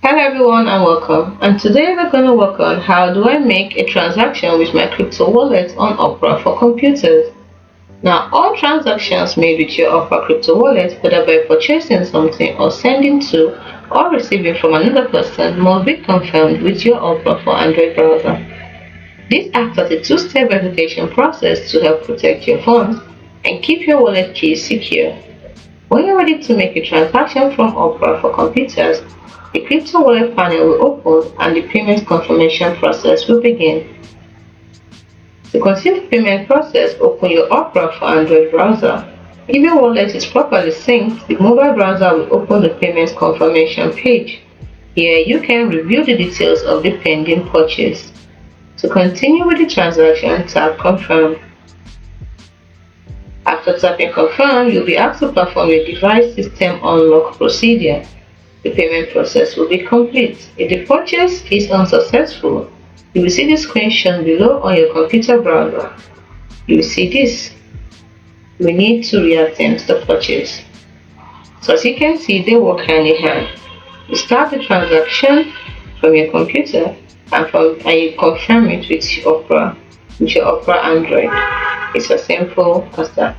Hello everyone and welcome. And today we're going to work on how do I make a transaction with my crypto wallet on Opera for computers. Now all transactions made with your Opera crypto wallet, whether by purchasing something or sending to or receiving from another person, must be confirmed with your Opera for Android browser. This acts as a two-step verification process to help protect your funds and keep your wallet keys secure. When you're ready to make a transaction from Opera for computers, the crypto wallet panel will open and the payment confirmation process will begin. To continue the payment process, open your Opera for Android browser. If your wallet is properly synced, the mobile browser will open the payment confirmation page. Here you can review the details of the pending purchase. To continue with the transaction, tap Confirm. After tapping Confirm, you'll be asked to perform a device system unlock procedure. The payment process will be complete. If the purchase is unsuccessful, you will see the screen shown below on your computer browser. You will see this. We need to reattempt the purchase. So as you can see, they work hand in hand. You start the transaction from your computer and you confirm it with your Opera Android. It's as simple as that.